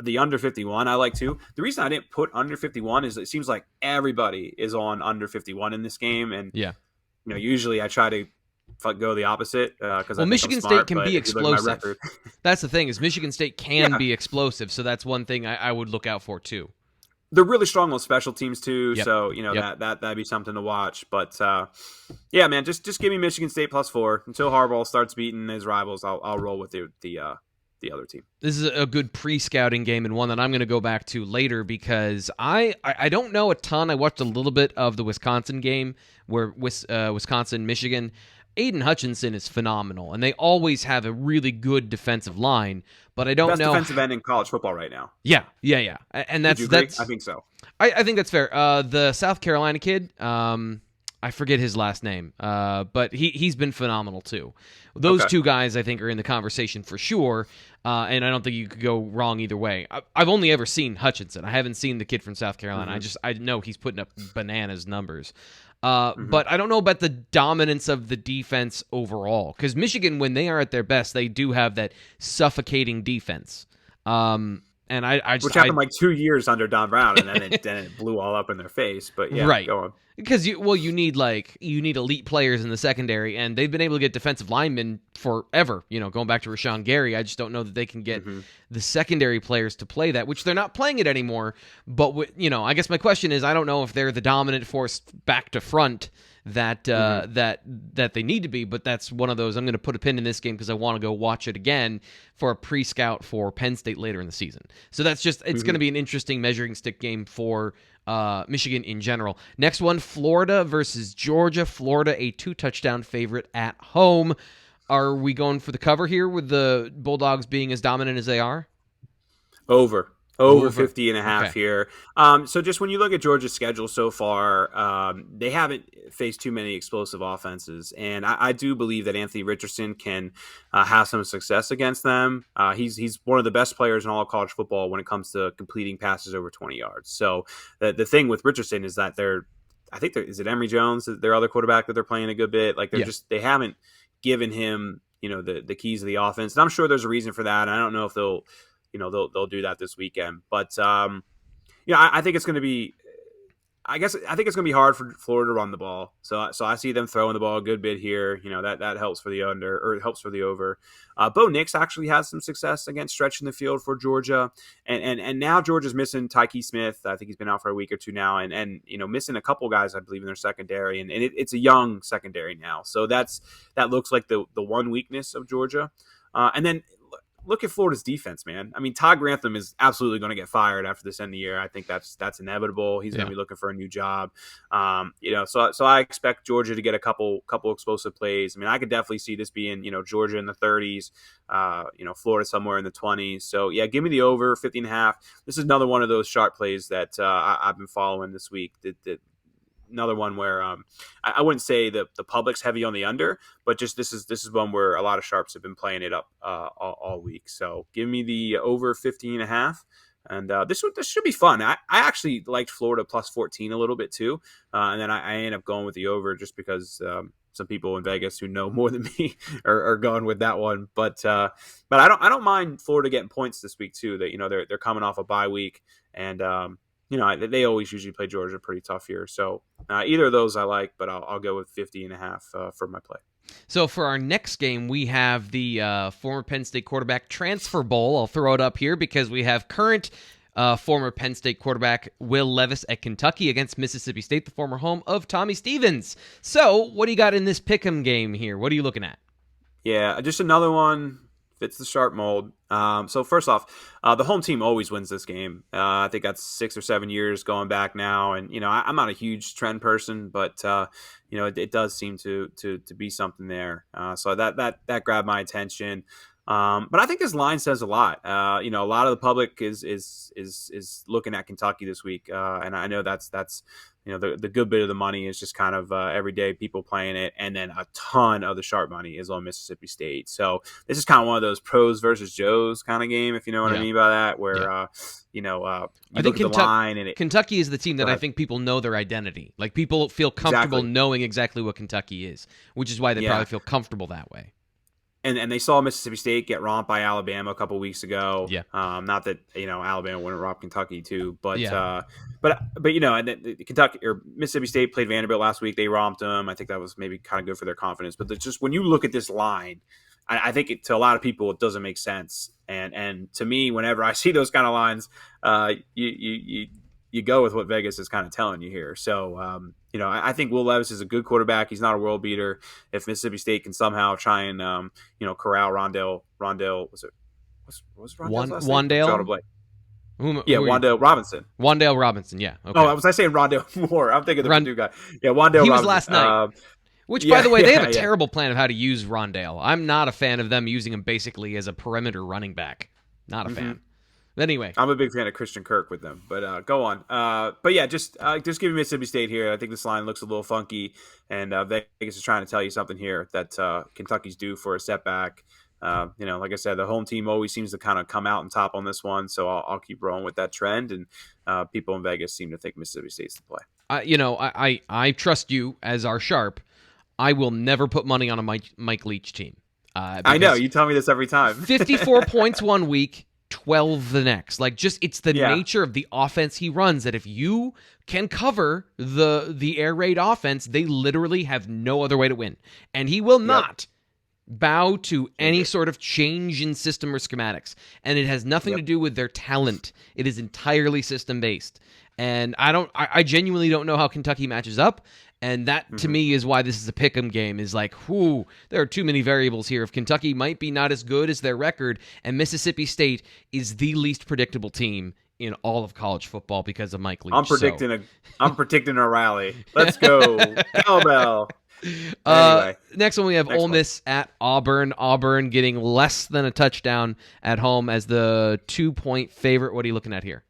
the under 51 I like too. The reason I didn't put under 51 is it seems like everybody is on under 51 in this game, and usually I try to go the opposite because Michigan State can be explosive. Record, that's the thing is Michigan State can be explosive, so that's one thing I would look out for too. They're really strong on special teams too, so that'd be something to watch. But yeah, man, just give me Michigan State +4 until Harbaugh starts beating his rivals. I'll roll with the other team. This is a good pre-scouting game and one that I'm going to go back to later because I don't know a ton. I watched a little bit of the Wisconsin game where Wisconsin, Michigan. Aiden Hutchinson is phenomenal, and they always have a really good defensive line, but I don't know. Best defensive end in college football right now. Yeah. And that's I think so. I think that's fair. The South Carolina kid, I forget his last name, but he's been phenomenal too. Those two guys, I think, are in the conversation for sure, and I don't think you could go wrong either way. I've only ever seen Hutchinson. I haven't seen the kid from South Carolina. I know he's putting up bananas numbers. But I don't know about the dominance of the defense overall, because Michigan, when they are at their best, they do have that suffocating defense. And which happened like 2 years under Don Brown, and then it blew all up in their face. But yeah, right. Go on. Because you need elite players in the secondary, and they've been able to get defensive linemen forever. Going back to Rashawn Gary, I just don't know that they can get the secondary players to play that, which they're not playing it anymore. But I guess my question is, I don't know if they're the dominant force back to front that they need to be. But that's one of those. I'm going to put a pin in this game because I want to go watch it again for a pre-scout for Penn State later in the season. So that's just it's going to be an interesting measuring stick game for Michigan in general. Next one, Florida versus Georgia. Florida, a 2-touchdown favorite at home. Are we going for the cover here with the Bulldogs being as dominant as they are? Over 50.5 here. So just when you look at Georgia's schedule so far, they haven't faced too many explosive offenses. And I do believe that Anthony Richardson can have some success against them. He's one of the best players in all of college football when it comes to completing passes over 20 yards. So the thing with Richardson is that is it Emory Jones, their other quarterback that they're playing a good bit? Like they haven't given him, the keys of the offense. And I'm sure there's a reason for that. And I don't know if they'll do that this weekend, but I think it's going to be. I think it's going to be hard for Florida to run the ball. So I see them throwing the ball a good bit here. That helps for the under, or it helps for the over. Bo Nix actually has some success against stretching the field for Georgia, and now Georgia's missing Tyke Smith. I think he's been out for a week or two now, and missing a couple guys I believe in their secondary, and it's a young secondary now. So that looks like the one weakness of Georgia, and then. Look at Florida's defense, man. I mean, Todd Grantham is absolutely going to get fired after this end of the year. I think that's inevitable. He's going to be looking for a new job. So I expect Georgia to get a couple explosive plays. I mean, I could definitely see this being, Georgia in the 30s, Florida somewhere in the 20s. So yeah, give me the over 50.5. This is another one of those sharp plays that I've been following this week. Another one where I wouldn't say the public's heavy on the under, but just this is one where a lot of sharps have been playing it up all week. So give me the over 50.5, and this should be fun. I actually liked Florida +14 a little bit too, and then I ended up going with the over just because some people in Vegas who know more than me are going with that one. But I don't mind Florida getting points this week too. That they're coming off a bye week, and they always usually play Georgia pretty tough here. So either of those I like, but I'll go with 50.5 for my play. So for our next game, we have the former Penn State quarterback transfer bowl. I'll throw it up here because we have current former Penn State quarterback Will Levis at Kentucky against Mississippi State, the former home of Tommy Stevens. So what do you got in this pick'em game here? What are you looking at? Yeah, just another one. Fits the sharp mold. So first off, the home team always wins this game. I think that's 6 or 7 years going back now. And, I'm not a huge trend person, but, it does seem to be something there. So that grabbed my attention. But I think this line says a lot. A lot of the public is looking at Kentucky this week. And I know that's the good bit of the money is just kind of everyday people playing it, and then a ton of the sharp money is on Mississippi State. So this is kind of one of those pros versus Joes kind of game, if you know what I mean by that. Where I think Kentucky is the team that I think people know their identity. Like people feel comfortable knowing exactly what Kentucky is, which is why they probably feel comfortable that way. and they saw Mississippi State get romped by Alabama a couple weeks ago. Yeah. Not that Alabama wouldn't romp Kentucky too, but Yeah. but and then Kentucky or Mississippi State played Vanderbilt last week. They romped them. I think that was maybe kind of good for their confidence. But just when you look at this line, I think to a lot of people it doesn't make sense. And to me, whenever I see those kind of lines, you go with what Vegas is kind of telling you here. So, I think Will Levis is a good quarterback. He's not a world beater. If Mississippi State can somehow try and, corral Rondell, was Rondell's last name? Wandale? Wandale Robinson. Wandale Robinson, yeah. Okay. Oh, was I saying Rondell Moore? I'm thinking the new guy. Yeah, Wandale Robinson. He was last night. Which, by the way, they have a terrible plan of how to use Rondale. I'm not a fan of them using him basically as a perimeter running back. Not a fan. But anyway, I'm a big fan of Christian Kirk with them, but go on. But yeah, just give me Mississippi State here. I think this line looks a little funky, and Vegas is trying to tell you something here that Kentucky's due for a setback. Like I said, the home team always seems to kind of come out on top on this one, so I'll keep rolling with that trend. And people in Vegas seem to think Mississippi State's the play. I trust you as our sharp. I will never put money on a Mike Leach team. I know you tell me this every time. 54 points one week. 12 the next. It's the nature of the offense he runs that if you can cover the air raid offense, they literally have no other way to win. And he will not bow to any sort of change in system or schematics. And it has nothing to do with their talent. It is entirely system based. And I genuinely don't know how Kentucky matches up. And that, to me, is why this is a pick'em game, is there are too many variables here. If Kentucky might be not as good as their record, and Mississippi State is the least predictable team in all of college football because of Mike Leach. I'm predicting a rally. Let's go. Cowbell. Anyway, next one we have Ole Miss at Auburn. Auburn getting less than a touchdown at home as the 2-point favorite. What are you looking at here?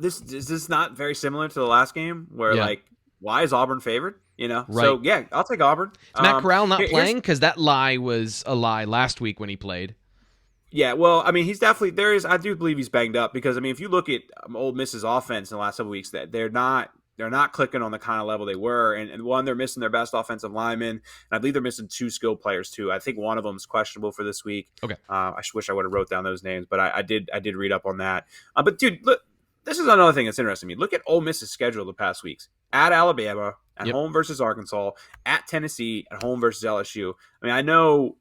This is not very similar to the last game where why is Auburn favored? Right. So yeah, I'll take Auburn. Is Matt Corral not playing? Because that lie was a lie last week when he played. Yeah, well, I mean, he's definitely I do believe he's banged up because I mean, if you look at Ole Miss's offense in the last couple weeks, that they're not clicking on the kind of level they were, and one, they're missing their best offensive lineman, and I believe they're missing 2 skilled players too. I think one of them is questionable for this week. Okay. I wish I would have wrote down those names, but I did read up on that. But dude, look. This is another thing that's interesting to me. Look at Ole Miss's schedule the past weeks. At Alabama, at home versus Arkansas, at Tennessee, at home versus LSU. I mean, I know,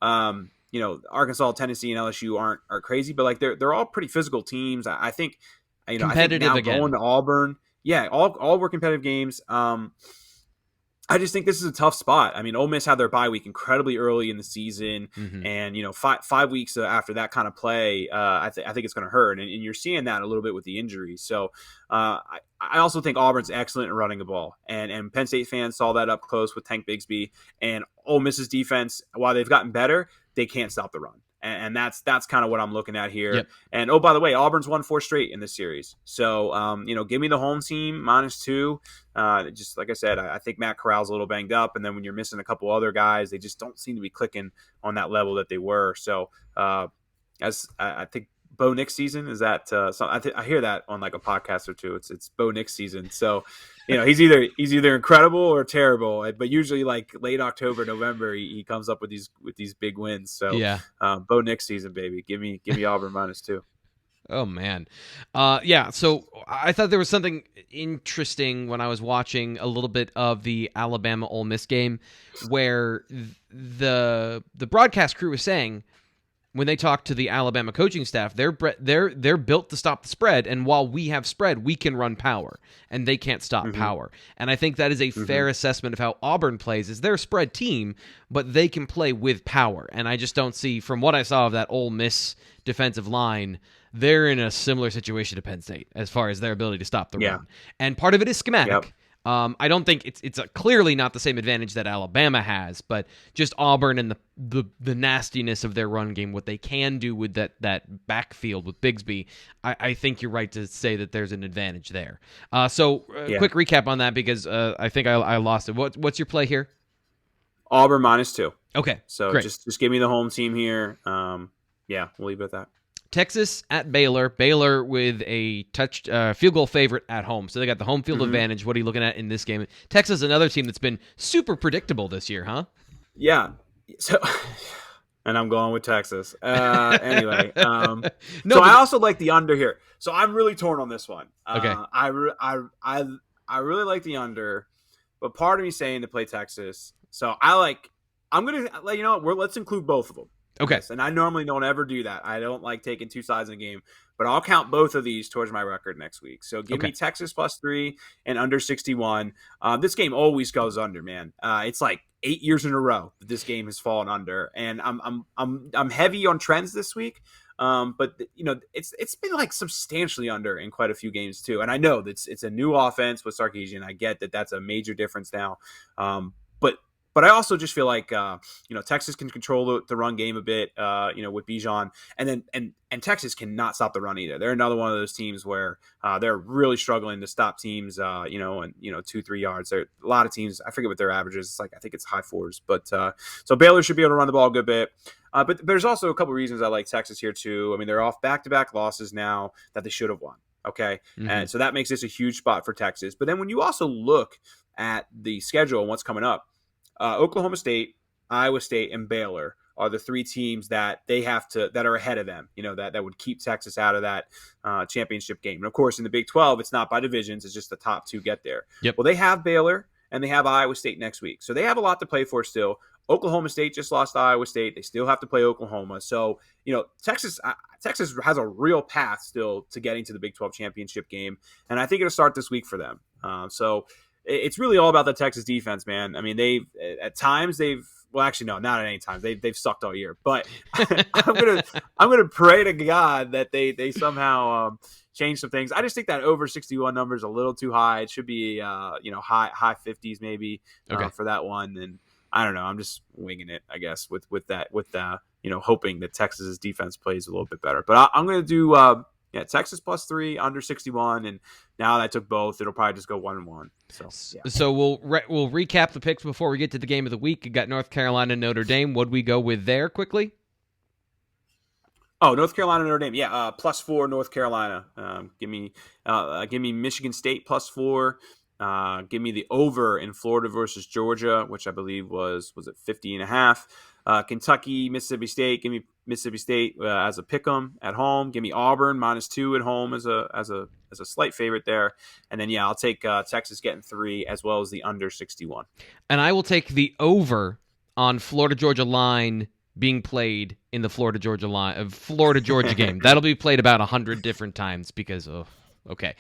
Arkansas, Tennessee, and LSU aren't crazy, but they're all pretty physical teams. I think, competitive again. Going to Auburn, all were competitive games. I just think this is a tough spot. I mean, Ole Miss had their bye week incredibly early in the season, and 5 weeks after that kind of play, I think it's going to hurt, and you're seeing that a little bit with the injuries. So I also think Auburn's excellent at running the ball, and Penn State fans saw that up close with Tank Bigsby, and Ole Miss's defense, while they've gotten better, they can't stop the run. And that's kind of what I'm looking at here. Yep. And, oh, by the way, Auburn's won 4 straight in this series. So, give me the home team -2. Just like I said, I think Matt Corral's a little banged up. And then when you're missing a couple other guys, they just don't seem to be clicking on that level that they were. So, as I think Bo Nix season is that. I hear that on a podcast or two. It's Bo Nix season. So, he's either incredible or terrible. But usually late October, November, he comes up with these big wins. So yeah, Bo Nix season, baby. Give me Auburn -2. Oh man, So I thought there was something interesting when I was watching a little bit of the Alabama Ole Miss game, where the broadcast crew was saying, when they talk to the Alabama coaching staff, they're built to stop the spread, and while we have spread, we can run power, and they can't stop power. And I think that is a fair assessment of how Auburn plays. Is they're a spread team, but they can play with power. And I just don't see, from what I saw of that Ole Miss defensive line, they're in a similar situation to Penn State as far as their ability to stop the run. And part of it is schematic. Yep. I don't think it's clearly not the same advantage that Alabama has, but just Auburn and the nastiness of their run game, what they can do with that backfield with Bigsby, I think you're right to say that there's an advantage there. Quick recap on that because I think I lost it. What's your play here? Auburn -2. Okay, so great. Just give me the home team here. We'll leave it at that. Texas at Baylor. Baylor with a field goal favorite at home. So they got the home field advantage. What are you looking at in this game? Texas, another team that's been super predictable this year, huh? Yeah. So and I'm going with Texas. Anyway, No, so I also like the under here. So I'm really torn on this one. Okay. I really like the under, but part of me saying to play Texas. So I'm gonna let you know. Let's include both of them. Okay. Yes, and I normally don't ever do that. I don't like taking two sides in a game, but I'll count both of these towards my record next week. So give me Texas +3 and under 61. This game always goes under, man. It's like 8 years in a row that this game has fallen under, and I'm heavy on trends this week. But it's been like substantially under in quite a few games too. And I know that it's a new offense with Sarkisian. I get that that's a major difference now. But I also just feel like Texas can control the run game a bit, with Bijan, and Texas cannot stop the run either. They're another one of those teams where they're really struggling to stop teams, 2-3 yards. There are a lot of teams. I forget what their average is. It's like I think it's high fours. But so Baylor should be able to run the ball a good bit. But there's also a couple reasons I like Texas here too. I mean, they're off back-to-back losses now that they should have won. Okay, and so that makes this a huge spot for Texas. But then when you also look at the schedule and what's coming up. Oklahoma State, Iowa State, and Baylor are the three teams that that are ahead of them, that would keep Texas out of that championship game. And of course, in the Big 12, it's not by divisions. It's just the top two get there. Yep. Well, they have Baylor and they have Iowa State next week. So they have a lot to play for still. Oklahoma State just lost to Iowa State. They still have to play Oklahoma. So, Texas has a real path still to getting to the Big 12 championship game. And I think it'll start this week for them. So it's really all about the Texas defense, man. I mean, at times well, actually, no, not at any time. They've sucked all year. But I'm gonna pray to God that they somehow change some things. I just think that over 61 number is a little too high. It should be high 50s maybe for that one. And I don't know. I'm just winging it, I guess, with hoping that Texas's defense plays a little bit better. But I'm gonna do. Texas +3 under 61, and now that I took both, it'll probably just go 1-1. So we'll recap the picks before we get to the game of the week. You got North Carolina, Notre Dame. What'd we go with there quickly? Oh, North Carolina, Notre Dame. Yeah, +4 North Carolina. Give me Michigan State +4. Give me the over in Florida versus Georgia, which I believe was it 50.5. Kentucky, Mississippi State. Give me Mississippi State as a pick'em at home. Give me Auburn -2 at home as a slight favorite there. And then I'll take Texas getting 3 as well as the under 61. And I will take the over on Florida Georgia line being played in the Florida Georgia game. That'll be played about 100 different times because okay.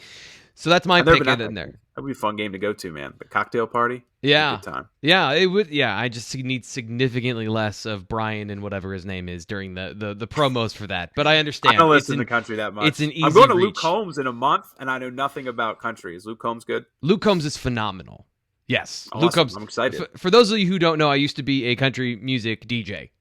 So that's my pick in there. That'd be a fun game to go to, man. The cocktail party. Yeah. Good time. Yeah, it would. Yeah, I just need significantly less of Brian and whatever his name is during the promos for that. But I understand. I don't listen to the country that much. It's an easy I'm going to reach. Luke Combs in a month, and I know nothing about country. Is Luke Combs good? Luke Combs is phenomenal. Yes, awesome. Luke Combs. I'm excited. For those of you who don't know, I used to be a country music DJ.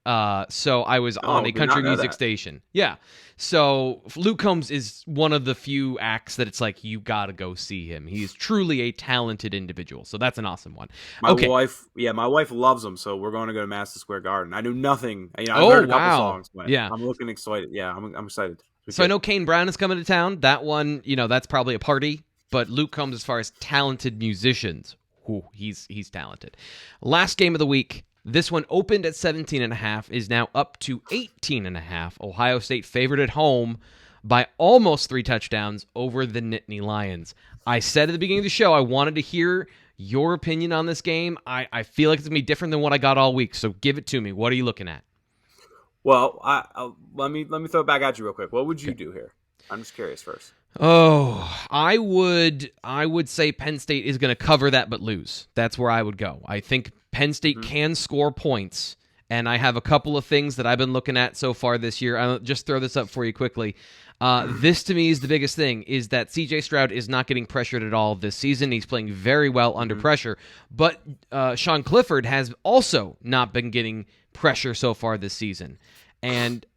So I was on a country music station. Yeah. So Luke Combs is one of the few acts that it's like you gotta go see him. He is truly a talented individual. So that's an awesome one. My wife loves him. So we're going to go to Madison Square Garden. I knew nothing. I've heard a couple songs. But yeah, I'm looking excited. Yeah, I'm excited. So I know Kane Brown is coming to town. That one, that's probably a party. But Luke Combs, as far as talented musicians. Ooh, he's talented. Last game of the week. This one opened at 17.5, is now up to 18.5. Ohio State favored at home by almost 3 touchdowns over the Nittany Lions. I said at the beginning of the show I wanted to hear your opinion on this game. I feel like it's going to be different than what I got all week, so give it to me. What are you looking at? Well, let me throw it back at you real quick. What would you do here? I'm just curious first. Oh, I would say Penn State is going to cover that but lose. That's where I would go. I think Penn State can score points, and I have a couple of things that I've been looking at so far this year. I'll just throw this up for you quickly. This, to me, is the biggest thing, is that C.J. Stroud is not getting pressured at all this season. He's playing very well under pressure, but Sean Clifford has also not been getting pressure so far this season. And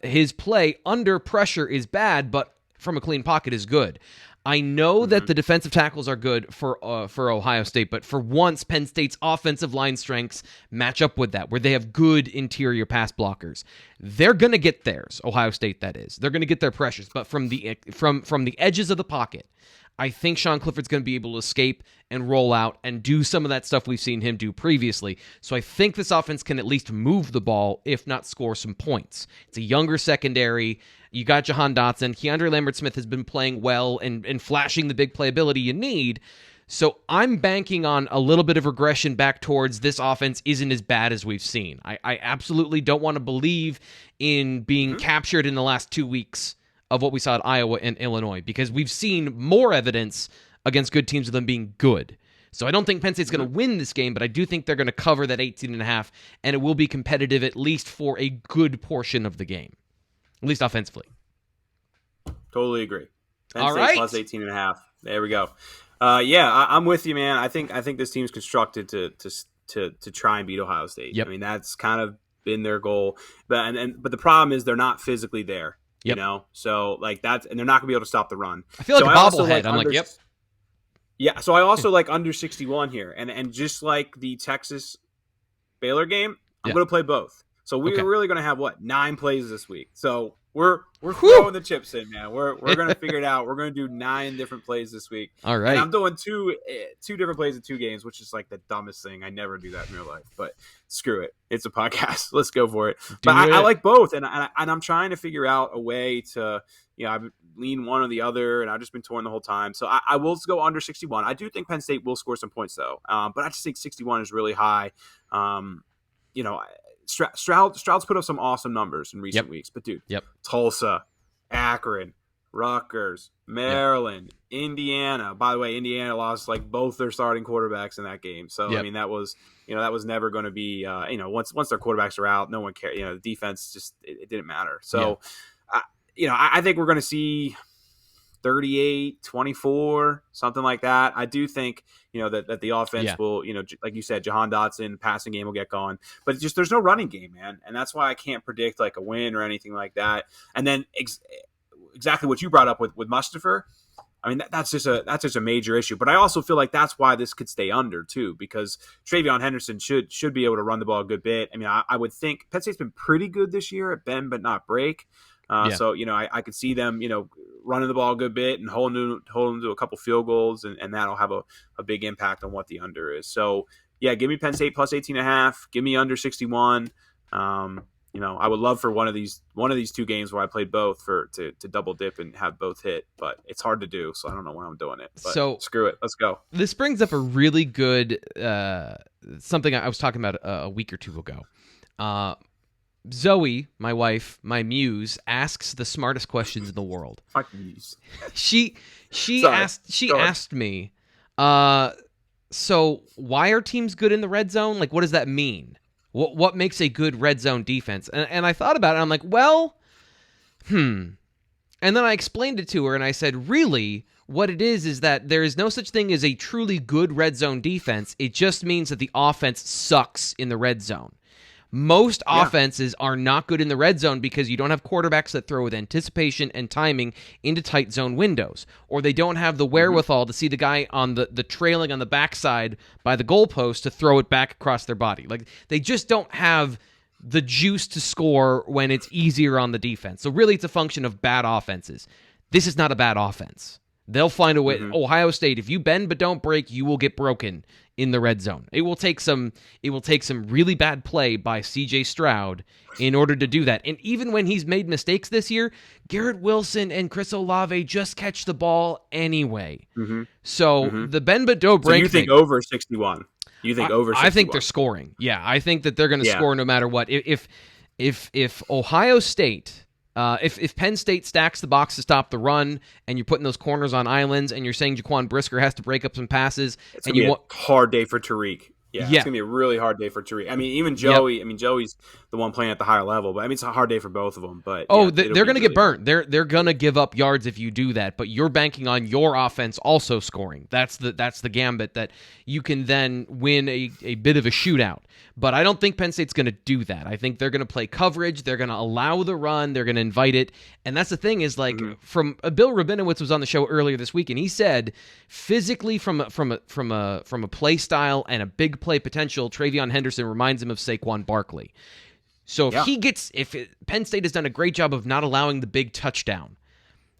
his play under pressure is bad, but from a clean pocket is good. I know that the defensive tackles are good for Ohio State, but for once, Penn State's offensive line strengths match up with that, where they have good interior pass blockers. They're going to get theirs, Ohio State, that is. They're going to get their pressures, but from the edges of the pocket, I think Sean Clifford's going to be able to escape and roll out and do some of that stuff we've seen him do previously. So I think this offense can at least move the ball, if not score some points. It's a younger secondary. You got Jahan Dotson. Keandre Lambert-Smith has been playing well and flashing the big playability you need. So I'm banking on a little bit of regression back towards this offense isn't as bad as we've seen. I absolutely don't want to believe in being captured in the last 2 weeks of what we saw at Iowa and Illinois, because we've seen more evidence against good teams of them being good. So I don't think Penn State's going to win this game, but I do think they're going to cover that 18.5, and it will be competitive at least for a good portion of the game, at least offensively. Totally agree. Penn All State right. plus 18.5. There we go. I'm with you, man. I think this team's constructed to try and beat Ohio State. Yep. I mean, that's kind of been their goal. But the problem is they're not physically there. Yep. You know, so like that's, and they're not gonna be able to stop the run. I feel like so a bobblehead. I'm like, yep. Yeah, so I also like under 61 here, and just like the Texas Baylor game, I'm gonna play both. So we're really gonna have 9 plays this week. So we're throwing the chips in, man. We're gonna figure it out. We're gonna do 9 different plays this week. All right. And I'm doing two different plays in 2 games, which is like the dumbest thing. I never do that in real life, but screw it. It's a podcast. Let's go for it. I like both, and I'm trying to figure out a way to, I've leaned one or the other, and I've just been torn the whole time. So I will go under 61. I do think Penn State will score some points though, but I just think 61 is really high. Stroud's put up some awesome numbers in recent weeks, but dude, Tulsa, Akron, Rutgers, Maryland, Indiana. By the way, Indiana lost like both their starting quarterbacks in that game. So I mean, that was never going to be once their quarterbacks are out, no one cared. The defense just it didn't matter. So I think we're going to see 38-24, something like that. I do think, that the offense will, like you said, Jahan Dotson, passing game will get going. But just there's no running game, man. And that's why I can't predict like a win or anything like that. And then exactly what you brought up with Mustafa, I mean, that's just a major issue. But I also feel like that's why this could stay under, too, because Travion Henderson should be able to run the ball a good bit. I mean, I would think Penn State's been pretty good this year at bend but not break. So, I could see them, running the ball a good bit and holding to a couple field goals, and that'll have a big impact on what the under is. So, give me Penn State plus 18.5. Give me under 61. I would love for one of these 2 games where I played both to double dip and have both hit, but it's hard to do, so I don't know why I'm doing it. But so screw it. Let's go. This brings up a really good something I was talking about a week or 2 ago. Zoe, my wife, my muse, asks the smartest questions in the world. Fuck muse. She asked me, so why are teams good in the red zone? Like, what does that mean? What makes a good red zone defense? And I thought about it. And I'm like, well, And then I explained it to her, and I said, really, what it is that there is no such thing as a truly good red zone defense. It just means that the offense sucks in the red zone. Most offenses are not good in the red zone because you don't have quarterbacks that throw with anticipation and timing into tight zone windows, or they don't have the wherewithal to see the guy on the trailing on the backside by the goalpost to throw it back across their body. Like, they just don't have the juice to score when it's easier on the defense. So really, it's a function of bad offenses. This is not a bad offense. They'll find a way. Ohio State, if you bend but don't break, you will get broken in the red zone. It will take some really bad play by CJ Stroud in order to do that. And even when he's made mistakes this year, Garrett Wilson and Chris Olave just catch the ball anyway. So the bend but don't break. So you think over 61? You think over 61? I think they're scoring. Yeah, I think that they're going to score no matter what. If Ohio State, if Penn State stacks the box to stop the run, and you're putting those corners on islands, and you're saying Jaquan Brisker has to break up some passes, it's gonna be a hard day for Tariq. Yeah, it's gonna be a really hard day for Tariq. I mean, even Joey. I mean, Joey's the one playing at the higher level, but I mean, it's a hard day for both of them. But they're gonna get burnt. They're gonna give up yards if you do that. But you're banking on your offense also scoring. That's the gambit that you can then win a bit of a shootout. But I don't think Penn State's going to do that. I think they're going to play coverage. They're going to allow the run. They're going to invite it. And that's the thing is, like, from Bill Rabinowitz was on the show earlier this week, and he said physically from a play style and a big play potential, Travion Henderson reminds him of Saquon Barkley. So if Penn State has done a great job of not allowing the big touchdown,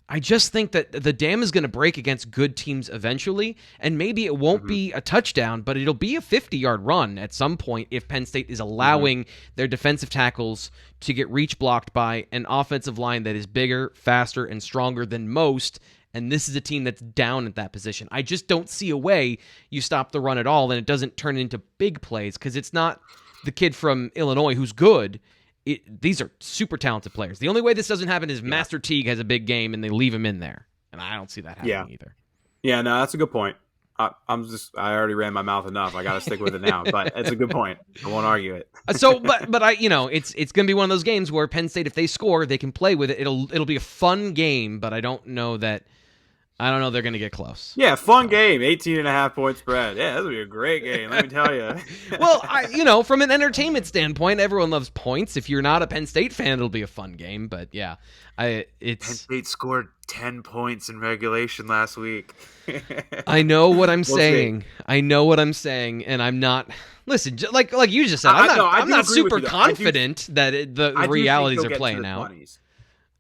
I just think that the dam is going to break against good teams eventually, and maybe it won't be a touchdown, but it'll be a 50-yard run at some point if Penn State is allowing their defensive tackles to get reach blocked by an offensive line that is bigger, faster, and stronger than most, and this is a team that's down at that position. I just don't see a way you stop the run at all and it doesn't turn into big plays, because it's not the kid from Illinois who's good. These are super talented players. The only way this doesn't happen is Master Teague has a big game and they leave him in there, and I don't see that happening either. Yeah, no, that's a good point. I already ran my mouth enough. I got to stick with it now, but it's a good point. I won't argue it. So, but I, it's going to be one of those games where Penn State, if they score, they can play with it. It'll be a fun game, but I don't know they're going to get close. Yeah, fun game, 18.5-point spread. Yeah, this will be a great game, let me tell you. Well, from an entertainment standpoint, everyone loves points. If you're not a Penn State fan, it'll be a fun game. But yeah, Penn State scored 10 points in regulation last week. I know what I'm saying. I know what I'm saying, and I'm not. Listen, like you just said, I'm not super confident that the realities are playing out. 20s.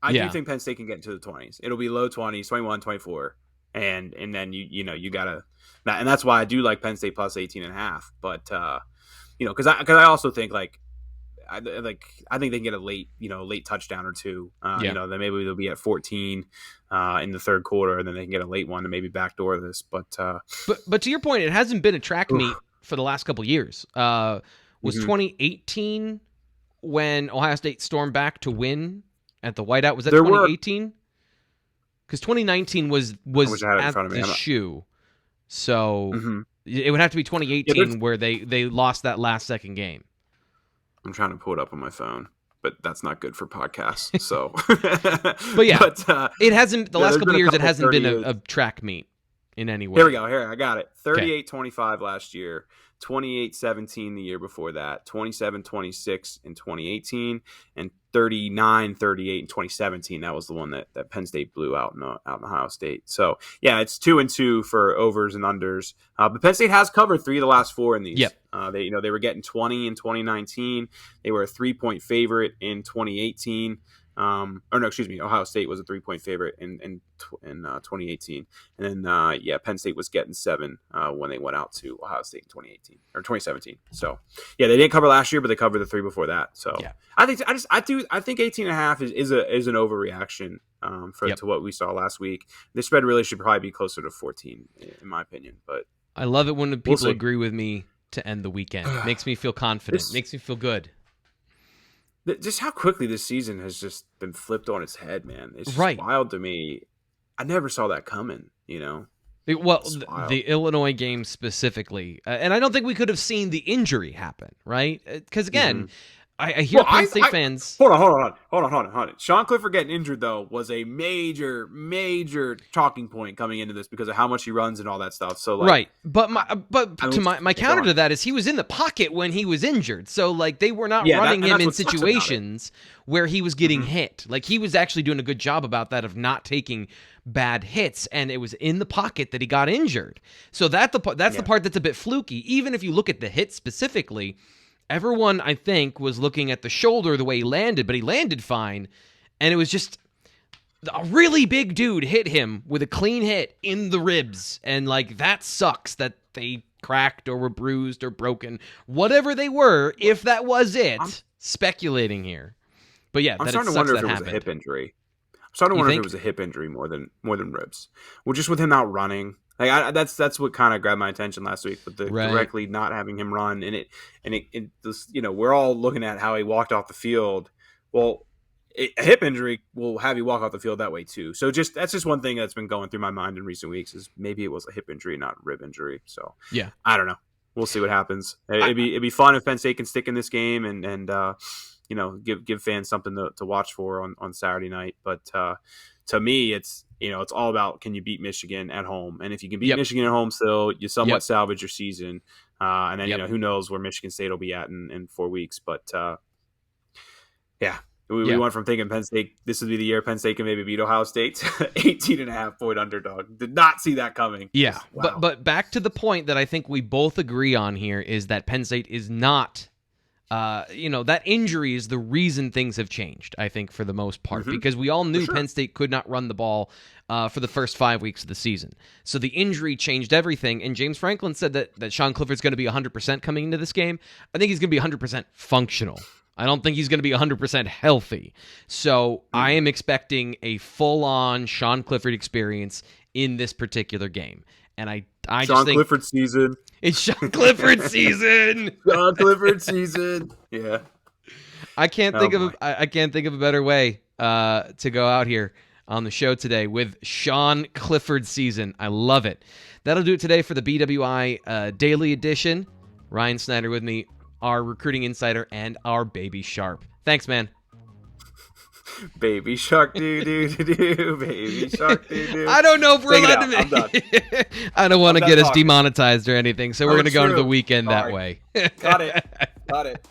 I do think Penn State can get into the 20s. It'll be low 20s, 21, 24. And then you gotta, and that's why I do like Penn State plus 18.5. But because I also think I think they can get a late touchdown or two. Then maybe they'll be at 14 in the third quarter, and then they can get a late one to maybe backdoor this. But to your point, it hasn't been a track meet for the last couple of years. Was 2018 when Ohio State stormed back to win at the whiteout? Was that 2018? Because 2019 was at the shoe. So it would have to be 2018 where they lost that last second game. I'm trying to pull it up on my phone, but that's not good for podcasts. So, but yeah, it hasn't. The last couple of years, it hasn't been a track meet in any way. Here we go. Here, I got it. 38-25 last year. 28-17 the year before that, 27-26 in 2018, and 39-38 in 2017. That was the one that Penn State blew out in Ohio State. So yeah, it's 2-2 for overs and unders. But Penn State has covered 3 of the last 4 in these. Yep. They were getting 20 in 2019. They were a 3-point favorite in 2018. Ohio State was a 3-point favorite in 2018, and then Penn State was getting 7 when they went out to Ohio State in 2018 or 2017. So yeah, they didn't cover last year, but they covered the 3 before that. So yeah. I think 18.5 is an overreaction to what we saw last week. The spread really should probably be closer to 14 in my opinion. But I love it when people agree with me to end the weekend. It makes me feel confident. Makes me feel good. Just how quickly this season has just been flipped on its head, man. It's just wild to me. I never saw that coming, Well, the Illinois game specifically. And I don't think we could have seen the injury happen, right? Because, again, I hear Penn State fans... Hold on. Sean Clifford getting injured, though, was a major, major talking point coming into this because of how much he runs and all that stuff. So, right. But my counter to that is he was in the pocket when he was injured. So, they were not running him in situations where he was getting hit. He was actually doing a good job about that, of not taking bad hits, and it was in the pocket that he got injured. So that's the part that's a bit fluky. Even if you look at the hit specifically, everyone, I think, was looking at the shoulder the way he landed, but he landed fine, and it was just a really big dude hit him with a clean hit in the ribs, and that sucks that they cracked or were bruised or broken, whatever they were, if that was it. Speculating here. But yeah, I'm starting to wonder if it was a hip injury. I'm starting to wonder if it was a hip injury more than ribs. Well, just with him not running. That's what kind of grabbed my attention last week, with directly not having him run, and it we're all looking at how he walked off the field. Well, a hip injury will have you walk off the field that way too. So that's just one thing that's been going through my mind in recent weeks, is maybe it was a hip injury, not a rib injury. So yeah, I don't know. We'll see what happens. It'd be fun if Penn State can stick in this game and give fans something to watch for on Saturday night. But to me, it's all about, can you beat Michigan at home? And if you can beat Michigan at home still, you somewhat salvage your season. And then, who knows where Michigan State will be at in 4 weeks. But, we went from thinking Penn State, this would be the year Penn State can maybe beat Ohio State, 18.5-point underdog. Did not see that coming. Yeah, wow. But back to the point that I think we both agree on here is that Penn State is not that injury is the reason things have changed, I think, for the most part, because we all knew Penn State could not run the ball for the first 5 weeks of the season. So the injury changed everything, and James Franklin said that Sean Clifford's going to be 100% coming into this game. I think he's going to be 100% functional. I don't think he's going to be 100% healthy. So I am expecting a full-on Sean Clifford experience in this particular game. And I just think Clifford season. It's Sean Clifford season. Sean Clifford season. Yeah. I can't think of a better way to go out here on the show today with Sean Clifford season. I love it. That'll do it today for the BWI Daily Edition. Ryan Snyder with me, our recruiting insider and our baby sharp. Thanks, man. Baby shark doo doo doo doo. Baby shark doo doo. I don't know if we're allowed to. I'm done. I don't want to get us demonetized or anything, so we're going to go into the weekend that way. Got it.